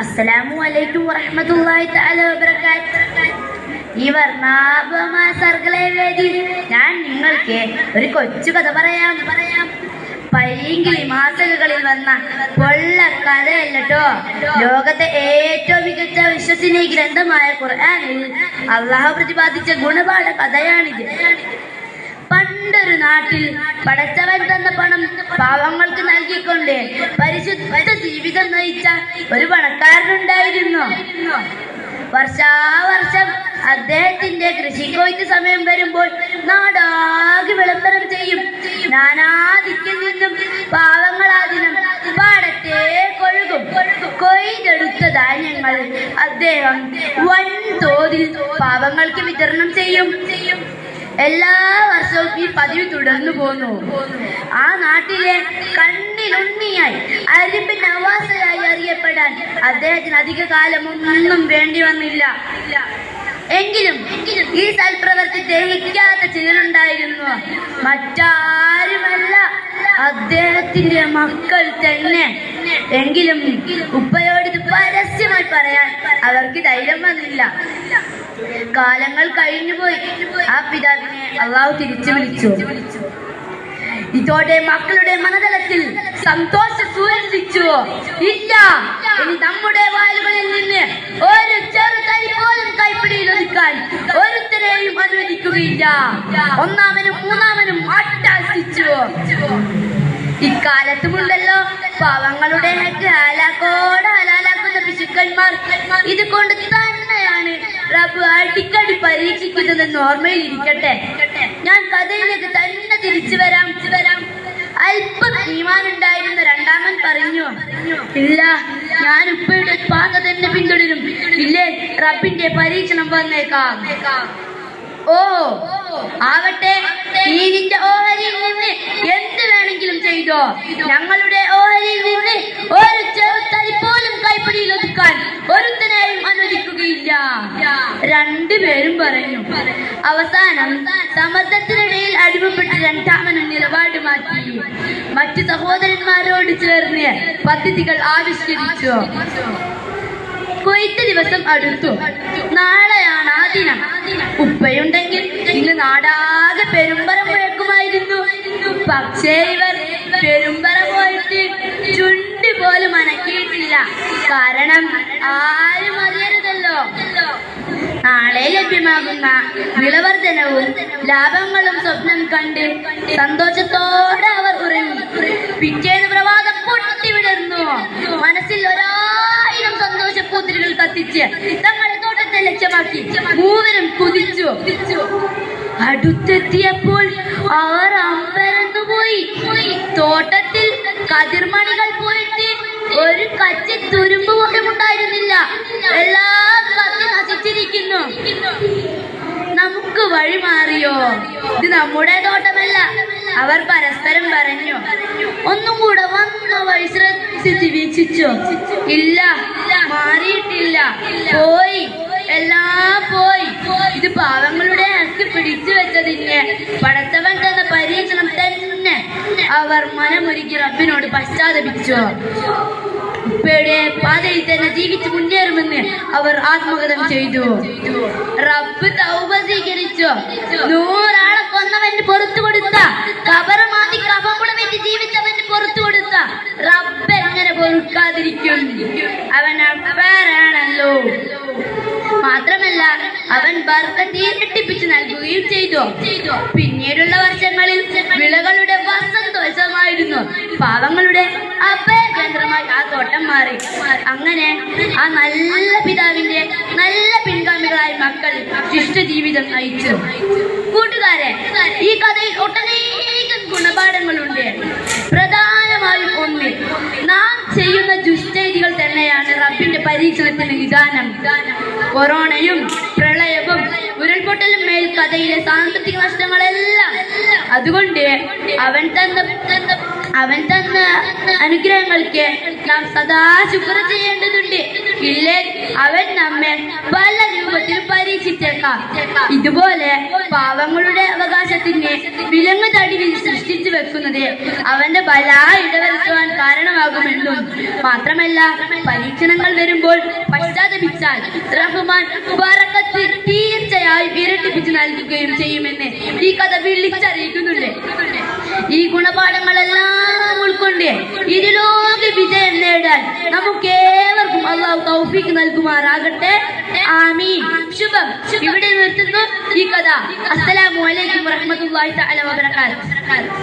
അസ്സലാമു അലൈക്കും വറഹ്മത്തുള്ളാഹി തആല വബറകാതുഹു. ഈ വർണ്ണാഭമായ സർഗളെ വേദി ഞാൻ നിങ്ങൾക്ക് ഒരു കൊച്ചു കഥ പറയാം. പൈങ്കിളി മാസികകളിൽ വന്ന പൊള്ള കഥയല്ലോ. ലോകത്തെ ഏറ്റവും മികച്ച വിശ്വസനീയ ഗ്രന്ഥമായ ഖുർആനിൽ അള്ളാഹു പ്രതിപാദിച്ച ഗുണപാഠ കഥയാണിത്. പണ്ടൊരു നാട്ടിൽ പടച്ചവൻ തന്ന പണം പാവങ്ങൾക്ക് നൽകിക്കൊണ്ട് പരിശുദ്ധ ജീവിതം നയിച്ച ഒരു പണക്കാരനുണ്ടായിരുന്നു. വർഷാവർഷം അദ്ദേഹത്തിന്റെ കൃഷിക്കൊയ്ത്ത് സമയം വരുമ്പോൾ നാടാകെ വിളംബരം ചെയ്യും. നാനാദിക്കിൽ നിന്നും പാവങ്ങൾ ആ ദിനം പാടത്തെ കൊഴുകും. കൊയ്തെടുത്ത ധാന്യങ്ങൾ അദ്ദേഹം വൻതോതിൽ പാവങ്ങൾക്ക് വിതരണം ചെയ്യും. എല്ലാ വർഷവും ഈ പതിവ് തുടർന്നു പോന്നു. ആ നാട്ടിലെ കണ്ണിലുണ്ണിയായി അരിമ്പ് നവാസയായി അറിയപ്പെടാൻ അദ്ദേഹത്തിന് അധിക കാലമൊന്നും വേണ്ടി വന്നില്ല. എങ്കിലും ഈ സൽപ്രവൃത്തി ദഹിക്കാത്ത ചിലരുണ്ടായിരുന്നു. മറ്റാരുമല്ല, അദ്ദേഹത്തിന്റെ മക്കൾ തന്നെ. എങ്കിലും ഉപ്പയോട് ഇത് പരസ്യമായി പറയാൻ അവർക്ക് ധൈര്യം വന്നില്ല. കാലങ്ങൾ കഴിഞ്ഞുപോയി. ആ പിതാവിനെ അള്ളാഹു തിരിച്ചു വിളിച്ചു. ഇതോടെ മക്കളുടെ മനതലത്തിൽ സന്തോഷം സൂചിച്ചു. ഇല്ല, ഇനി നമ്മുടെ വാലുകളിൽ നിന്ന് ഒരു ചെറുതരി പോലും കൈപ്പിടിയിൽ ഒതുക്കാൻ ഒരുത്തരെയും അനുവദിക്കുകയില്ല. ഒന്നാമനും മൂന്നാമനും അട്ടഹസിച്ചു. ഇക്കാലത്തുമുണ്ടല്ലോ പാവങ്ങളുടെ ഹലാലാക്കുന്ന പിശുക്കന്മാർ. ഇതുകൊണ്ട് തന്നെയാണ് റബ്ബ് അടിക്കടി പരീക്ഷിക്കുന്നതെന്ന് ഓർമ്മയിൽ ഇരിക്കട്ടെ. ഞാൻ കഥയിലേക്ക് തന്നെ തിരിച്ചു വരാം. അല്പം ഈമാനുണ്ടായിരുന്ന രണ്ടാമൻ പറഞ്ഞു, ഇല്ല, ഞാൻ ഉപ്പയുടെ പാത തന്നെ പിന്തുടരും. ഇല്ലേ, റബ്ബിന്റെ പരീക്ഷണം വന്നേക്കാം. ഓ ആവട്ടെ, നീ നിന്റെ ഓഹരിയിൽ നിന്ന് എന്ത് വേണമെങ്കിലും ചെയ്തോ. ഞങ്ങളുടെ ഓഹരിയിൽ നിന്ന് ഒരു ചെറുതരി പോലും കൈപ്പിടിയിൽ ഒതുക്കാൻ ഒരുത്തനെയും അനുവദിക്കുകയില്ല. രണ്ടുപേരും പറഞ്ഞു. അവസാനം സമ്മർദ്ദത്തിനിടയിൽ അടിമപ്പെട്ട് രണ്ടാമനും നിലപാട് മാറ്റി. മറ്റു സഹോദരന്മാരോട് ചേർന്ന് പദ്ധതികൾ ആവിഷ്കരിച്ചു. കൊയ്ത്ത് ദിവസം അടുത്തു. നാളെയാണ് ആ ദിനം. ഉപ്പയുണ്ടെങ്കിൽ ഇന്ന് നാടാകെ പെരുമ്പറ മുഴക്കുമായിരുന്നു. പക്ഷേ ഇവർ പെരുമ്പറ പോയിട്ട് ചുണ്ടി പോലും അനക്കിയിട്ടില്ല. കാരണം ആരും അറിയരുതല്ലോ. നാളെ ലഭ്യമാകുന്ന വിളവർദ്ധനവും ലാഭങ്ങളും സ്വപ്നം കണ്ട് സന്തോഷത്തോടെ അവർ ഉറങ്ങി. പിറ്റേന്ന് പ്രഭാതം പൊട്ടിവിടർന്നു. മനസ്സിൽ ഒരായിരം സന്തോഷപ്പൂത്തിരികൾ കത്തിച്ച് തങ്ങളുടെ തോട്ടത്തെ ലക്ഷ്യമാക്കി മൂവരും കുതിച്ചു. അടുത്തെത്തിയപ്പോൾ അവർ അമ്പരന്നു പോയി. തോട്ടത്തിൽ കതിർമണികൾ പോയിട്ട് ഒരു കച്ചി തുരുമ്പ് പോലും ഉണ്ടായിരുന്നില്ല. എല്ലാം കത്തി നശിച്ചിരിക്കുന്നു. നമുക്ക് വഴി മാറിയോ? ഇത് നമ്മുടെ തോട്ടമല്ല, അവർ പരസ്പരം പറഞ്ഞു. ഒന്നും കൂടെ വന്ന വഴി ശ്രദ്ധിച്ച് വീക്ഷിച്ചു. ഇല്ല, മാറിയിട്ടില്ല. പോയി, എല്ലാം പോയി. ഇത് പാവങ്ങളുടെ ഹക്ക് പിടിച്ചു വെച്ചതിന് പടച്ചവൻ തന്ന പരീക്ഷണം തന്നെ. അവർ മനമൊരുക്കി റബ്ബിനോട് പശ്ചാത്തപിച്ചു. ഉപ്പയുടെ പാതയിൽ തന്നെ ജീവിച്ച് മുന്നേറുമെന്ന് അവർ ആത്മകഥം ചെയ്തു. റബ്ബ് തൗബ സ്വീകരിച്ചു. 100 ആളെ കൊന്നവന് പുറത്തു കൊടുത്ത, കബറമാതി കഫകുളമേറ്റ് ജീവിച്ചവന് പുറത്തു കൊടുത്ത റബ്ബ് എങ്ങനെ പൊറുക്കാതിരിക്കും? അവൻ അപ്പാരാണല്ലോ. മാത്രമല്ല, അവൻ ബർക്കത്ത് ഇരട്ടിപ്പിച്ച് നൽകുകയും ചെയ്തു. പിന്നീടുള്ള വർഷങ്ങളിൽ വിളകളുടെ വസന്തോത്സവമായിരുന്നു. പാവങ്ങളുടെ അഭയകേന്ദ്രമായി ആ തോട്ടം മാറി. അങ്ങനെ ആ നല്ല പിതാവിന്റെ നല്ല പിൻഗാമികളായ മക്കൾ ശിഷ്ടജീവിതം നയിച്ചു. കൂട്ടുകാരെ, ഈ കഥയിൽ ഒട്ടനേകം ഗുണപാഠങ്ങളുണ്ട്. പ്രധാനമായും ഒന്ന്, നാം ചെയ്യുന്ന ദുഷ്ചെയ്തികൾ തന്നെയാണ് റബ്ബിന്റെ പരീക്ഷണത്തിന് വിധാനം. കൊറോണയും പ്രളയവും ഉരുൾപൊട്ടലും മേൽ കഥയിലെ സാമ്പത്തിക നഷ്ടങ്ങളെല്ലാം. അതുകൊണ്ട് അവൻ തന്ന അനുഗ്രഹങ്ങൾക്ക് നാം സദാ ശുക്ർ ചെയ്യേണ്ടതുണ്ട്. ഇല്ലേ, അവൻ നമ്മെ പല രൂപത്തിൽ പരീക്ഷിച്ചേക്കാം. എത്തിച്ചേക്കാം. ഇതുപോലെ പാവങ്ങളുടെ അവകാശത്തിന് വിലങ്ങ് തടി സൃഷ്ടിച്ചു വെക്കുന്നത് അവന്റെ ബലാ ഇടവരുത്തുവാൻ കാരണമാകുമെന്നും മാത്രമല്ല, പരീക്ഷണങ്ങൾ വരുമ്പോൾ പശ്ചാത്തപിച്ചാൽ റഹ്മാൻ ബറക്കത്ത് തീർച്ചയായും ഇരട്ടിപ്പിച്ച് നൽകുകയും ചെയ്യുമെന്ന് ഈ കഥ വിളിച്ചറിയിക്കുന്നുണ്ട്. ഈ ഗുണപാഠങ്ങളെല്ലാം ഉൾക്കൊണ്ട് ഇതിലോക വിജയം നേടാൻ നമുക്കേവർക്കും അല്ലാഹു തൗഫീഖ് നൽകുമാറാകട്ടെ. ആമീൻ. ശുഭം. ഇവിടെ നിർത്തുന്നു ഈ കഥ. അസ്സലാമു അലൈക്കും വറഹ്മത്തുള്ളാഹി തആല വബറകാതുഹു.